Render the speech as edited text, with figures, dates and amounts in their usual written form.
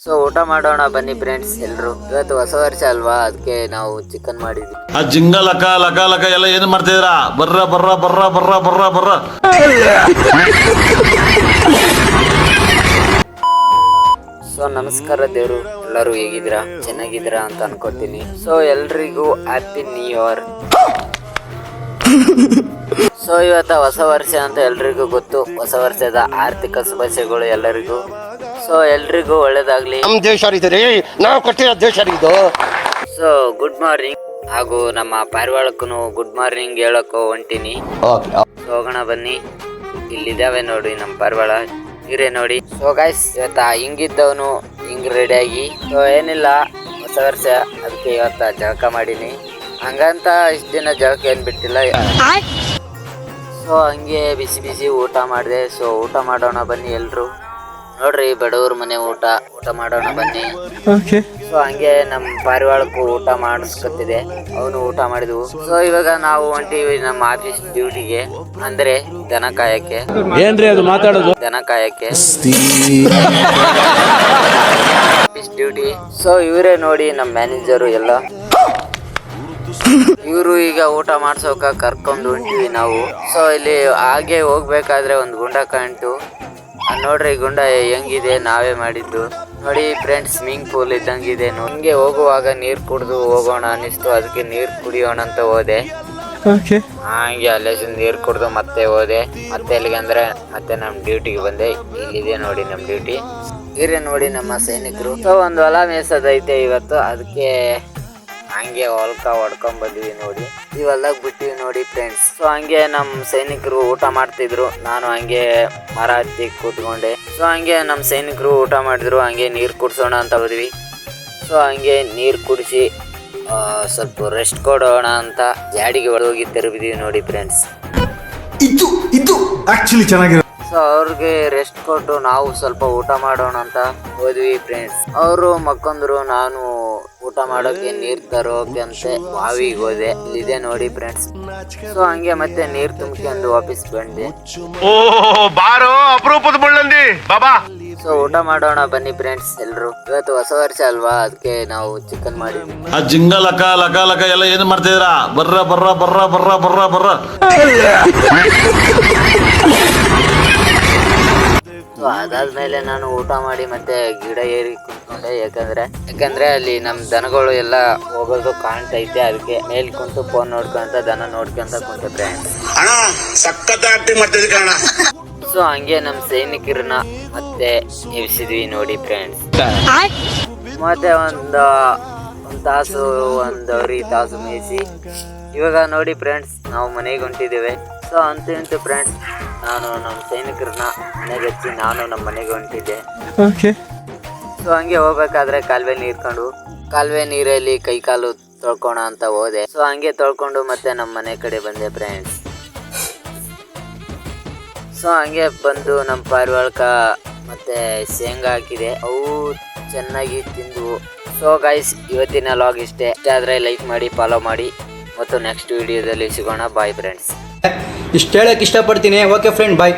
So ಊಟ ಮಾಡೋಣ ಬನ್ನಿ ಫ್ರೆಂಡ್ಸ್ ಎಲ್ರು. ಇವತ್ತು ಹೊಸ ವರ್ಷ ಅಲ್ವಾ, ಅದಕ್ಕೆ ನಾವು ಚಿಕನ್ ಮಾಡಿದ್ವಿ. ಆ ಜಿಂಗ ಲಕ ಲಕ ಲಕ ಎಲ್ಲ ಏನು ಮಾಡ್ತಿದ್ದೀರಾ? ಬರ್ರ ಬರ್ರ ಬರ್ರ ಬರ್ರ ಬರ್ರ ಬರ್ರ. ಸೊ ನಮಸ್ಕಾರ ದೇವ್ರು, ಎಲ್ಲರೂ ಹೇಗಿದ್ದೀರಾ? ಚೆನ್ನಾಗಿದ್ದೀರಾ ಅಂತ ಅನ್ಕೋತೀನಿ. ಸೊ ಎಲ್ರಿಗೂ ಹ್ಯಾಪಿ ನ್ಯೂ ಇಯರ್. ಸೊ ಇವತ್ತ ಹೊಸ ವರ್ಷ ಅಂತ ಎಲ್ರಿಗೂ ಗೊತ್ತು. ಹೊಸ ವರ್ಷದ ಆರ್ಥಿಕ ಶುಭಾಶಯಗಳು ಎಲ್ಲರಿಗೂ. ಸೊ ಎಲ್ರಿಗೂ ಒಳ್ಳೇದಾಗ್ಲಿ. ನಮ್ಮ ದೇಶ ನಾವು ಕಟ್ಟಿರೋ ದೇಶ ಇದು. ಸೊ ಗುಡ್ ಮಾರ್ನಿಂಗ್, ಹಾಗೂ ನಮ್ಮ ಪಾರಿವಾಳಕ್ಕೂ ಗುಡ್ ಮಾರ್ನಿಂಗ್ ಹೇಳಕ್ಕೂ ಹೊಂಟೀನಿ. ಹೋಗೋಣ ಬನ್ನಿ. ಇಲ್ಲಿದ್ದಾವೆ ನೋಡಿ ನಮ್ಮ ಪಾರಿವಾಳ, ಇರೇ ನೋಡಿ. ಸೊ ಗೈಸ್, ಇವತ್ತ ಹಿಂಗಿದ್ದವನು ಹಿಂಗ್ ರೆಡಿಯಾಗಿ. ಸೊ ಏನಿಲ್ಲ, ಹೊಸ ವರ್ಷ ಅದಕ್ಕೆ ಇವತ್ತ ಜಳಕ ಮಾಡೀನಿ. ಹಂಗಂತ ಇಷ್ಟು ದಿನ ಜಳಕ ಏನು ಬಿಟ್ಟಿಲ್ಲ. ಸೊ ಹಂಗೆ ಬಿಸಿ ಬಿಸಿ ಊಟ ಮಾಡಿದೆ. ಸೊ ಊಟ ಮಾಡೋಣ ಬನ್ನಿ ಎಲ್ರು. ನೋಡ್ರಿ, ಬಡವ್ರ ಮನೆ ಊಟ ಮಾಡೋಣ ಬನ್ನಿ. ಸೊ ಹಂಗೆ ನಮ್ಮ ಪಾರಿವಾಳಕ್ಕೂ ಊಟ ಮಾಡಿಸ್ಕೊತಿದೆ, ಅವನು ಊಟ ಮಾಡಿದ್ವು. ಸೊ ಇವಾಗ ನಾವು ಹೊಂಟೀವಿ ನಮ್ಮ ಆಫೀಸ್ ಡ್ಯೂಟಿಗೆ, ಅಂದ್ರೆ ದನ ಕಾಯಕ್ಕೆ. ಏನ್ರಿ ಅದು ಮಾತಾಡೋದು? ದನ ಕಾಯಕ್ಕೆ ಆಫೀಸ್ ಡ್ಯೂಟಿ. ಸೊ ಇವರೇ ನೋಡಿ ನಮ್ಮ ಮ್ಯಾನೇಜರು ಎಲ್ಲ. ಇವರು ಈಗ ಊಟ ಮಾಡ್ಸೋಕ ಕರ್ಕೊಂಡು ಹೊಂಟಿವಿ ನಾವು. ಸೊ ಇಲ್ಲಿ ಹಾಗೆ ಹೋಗ್ಬೇಕಾದ್ರೆ ಒಂದು ಗುಂಡ ಕಾಣ್ತು. ನೋಡ್ರಿ ಗುಂಡ ಹೆಂಗಿದೆ, ನಾವೇ ಮಾಡಿದ್ದು ನೋಡಿ ಫ್ರೆಂಡ್ಸ್. Swimming pool ಇದ್ದಂಗಿದೆ. ಹಂಗೆ ಹೋಗುವಾಗ ನೀರ್ ಕುಡ್ದು ಹೋಗೋಣ ಅನಿಸ್ತು, ಅದಕ್ಕೆ ನೀರ್ ಕುಡಿಯೋಣ ಅಂತ ಹೋದೆ. ಹಂಗೆ ಅಲ್ಲೇ ನೀರ್ ಕುಡ್ದು ಮತ್ತೆ ಹೋದೆ. ಮತ್ತೆ ಎಲ್ಲಿಗೆ ಅಂದ್ರೆ ಮತ್ತೆ ನಮ್ ಡ್ಯೂಟಿಗೆ ಬಂದೆ. ಇಲ್ಲಿದೆ ನೋಡಿ ನಮ್ ಡ್ಯೂಟಿ. ಇರೇ ನೋಡಿ ನಮ್ಮ ಸೈನಿಕರು. ಸೊ ಒಂದು ಹೊಲ ಮೇಸದೈತೆ ಇವತ್ತು, ಅದಕ್ಕೆ ಹಂಗೆ ಹೊಲ್ಕ ಹೊಡ್ಕೊಂಡ್ ಬಂದ್ವಿ ನೋಡಿ. ಈ ಹೊಲ್ದಾಗ ಬಿಟ್ಟಿವಿ ನೋಡಿ ಫ್ರೆಂಡ್ಸ್. ಸೊ ಹಂಗೆ ನಮ್ಮ ಸೈನಿಕರು ಊಟ ಮಾಡ್ತಿದ್ರು, ನಾನು ಹಂಗೆ ಮರ ಹತ್ತಿ ಕೂತ್ಕೊಂಡೆ. ಸೊ ಹಂಗೆ ನಮ್ಮ ಸೈನಿಕರು ಊಟ ಮಾಡಿದ್ರು, ಹಂಗೆ ನೀರು ಕುಡ್ಸೋಣ ಅಂತ ಹೋದ್ವಿ. ಸೊ ಹಂಗೆ ನೀರು ಕುಡಿಸಿ ಸ್ವಲ್ಪ ರೆಸ್ಟ್ ಕೊಡೋಣ ಅಂತ ಜಾಡಿಗೆ ಹೋಗಿ ತೆರಬಿದೀವಿ ನೋಡಿ ಫ್ರೆಂಡ್ಸ್. ಇದು ಆಕ್ಚುಲಿ ಚೆನ್ನಾಗಿರೋ. ಸೊ ಅವ್ರಿಗೆ ರೆಸ್ಟ್ ಕೊಟ್ಟು ನಾವು ಸ್ವಲ್ಪ ಊಟ ಮಾಡೋಣ ಅಂತ ಹೋದ್ವಿ ಫ್ರೆಂಡ್ಸ್. ಅವರು ಮಕ್ಕೊಂದ್ರು, ನಾನು ಊಟ ಮಾಡೋಕೆ ನೀರ್ ತರೋಕೆ ಅಂತ ಬಾವಿಗೆ ಹೋದೆ. ಇಲ್ಲಿದೆ ನೋಡಿ ಫ್ರೆಂಡ್ಸ್. ಸೊ ಹಂಗೆ ಮತ್ತೆ ನೀರ್ ತುಂಬಿಕೊಂಡು ವಾಪಸ್ ಬಂದೆ. ಬಾರೋ ಅಪರೂಪದ ಮುಳ್ಳಂದಿ ಬಾಬಾ. ಸೊ ಊಟ ಮಾಡೋಣ ಬನ್ನಿ ಫ್ರೆಂಡ್ಸ್ ಎಲ್ರು. ಇವತ್ತು ಹೊಸ ವರ್ಷ ಅಲ್ವಾ, ಅದಕ್ಕೆ ನಾವು ಚಿಕನ್ ಮಾಡಿದ್ವಿ. ಆ ಜಿಂಗ ಲಕ ಲಕ ಲಕ ಎಲ್ಲ ಏನು ಮಾಡ್ತಿದ್ದೀರಾ? ಬರ್ರ ಬರ್ರ ಬರ್ರ ಬರ್ರ ಬರ್ರ ಬರ್ರ. ಸೊ ಅದಾದ್ಮೇಲೆ ನಾನು ಊಟ ಮಾಡಿ ಮತ್ತೆ ಗಿಡ ಏರಿ ಕುಂತ್ಕೊಂಡೆ. ಯಾಕಂದ್ರೆ ಅಲ್ಲಿ ನಮ್ ದನಗಳು ಎಲ್ಲ ಹೋಗೋದು ಕಾಣ್ತೈತೆ, ಅದಕ್ಕೆ ಮೇಲ್ ಕುಂತು ಫೋನ್ ನೋಡ್ಕೊಂತ ದನ ನೋಡ್ಕೊಂತ ಕುಂತೆ ಫ್ರೆಂಡ್ಸ್. ಸೊ ಹಂಗೆ ನಮ್ ಸೈನಿಕರನ್ನ ಮತ್ತೆ ಎಬ್ಸಿದ್ವಿ ನೋಡಿ ಫ್ರೆಂಡ್ಸ್. ಮತ್ತೆ ಒಂದು ತಾಸು ಒಂದೂವರೆ ತಾಸು ಮೇಯಿಸಿ ಇವಾಗ ನೋಡಿ ಫ್ರೆಂಡ್ಸ್ ನಾವು ಮನೆಗೆ ಹೊಂಟಿದ್ದೇವೆ. ಸೊ ಅಂತೂ ಫ್ರೆಂಡ್ಸ್, ನಾನು ನಮ್ಮ ಸೈನಿಕರನ್ನ ಮನೆಗೆ ಹಚ್ಚಿ ನಾನು ನಮ್ಮ ಮನೆಗೆ ಹೊಂಟಿದ್ದೆ. ಸೊ ಹಂಗೆ ಹೋಗ್ಬೇಕಾದ್ರೆ ಕಾಲುವೆ ನೀರಲ್ಲಿ ಕೈ ಕಾಲು ತೊಳ್ಕೋಣ ಅಂತ ಹೋದೆ. ಸೊ ಹಂಗೆ ತೊಳ್ಕೊಂಡು ಮತ್ತೆ ನಮ್ಮ ಮನೆ ಕಡೆ ಬಂದೆ ಫ್ರೆಂಡ್ಸ್. ಸೊ ಹಂಗೆ ಬಂದು ನಮ್ಮ ಪಾರಿವಾಳಕ ಮತ್ತೆ ಶೇಂಗಾ ಹಾಕಿದೆ, ಅವು ಚೆನ್ನಾಗಿ ತಿಂದು. ಸೊ ಗೈಸ್, ಇವತ್ತಿನ ಲಾಗ್ ಇಷ್ಟೇ. ಆದರೆ ಲೈಕ್ ಮಾಡಿ, ಫಾಲೋ ಮಾಡಿ, ಮತ್ತು ನೆಕ್ಸ್ಟ್ ವಿಡಿಯೋದಲ್ಲಿ ಸಿಗೋಣ. Bye friends. ಇಷ್ಟು ಹೇಳಕ್ಕೆ ಇಷ್ಟಪಡ್ತೀನಿ. ಓಕೆ ಫ್ರೆಂಡ್, ಬಾಯ್.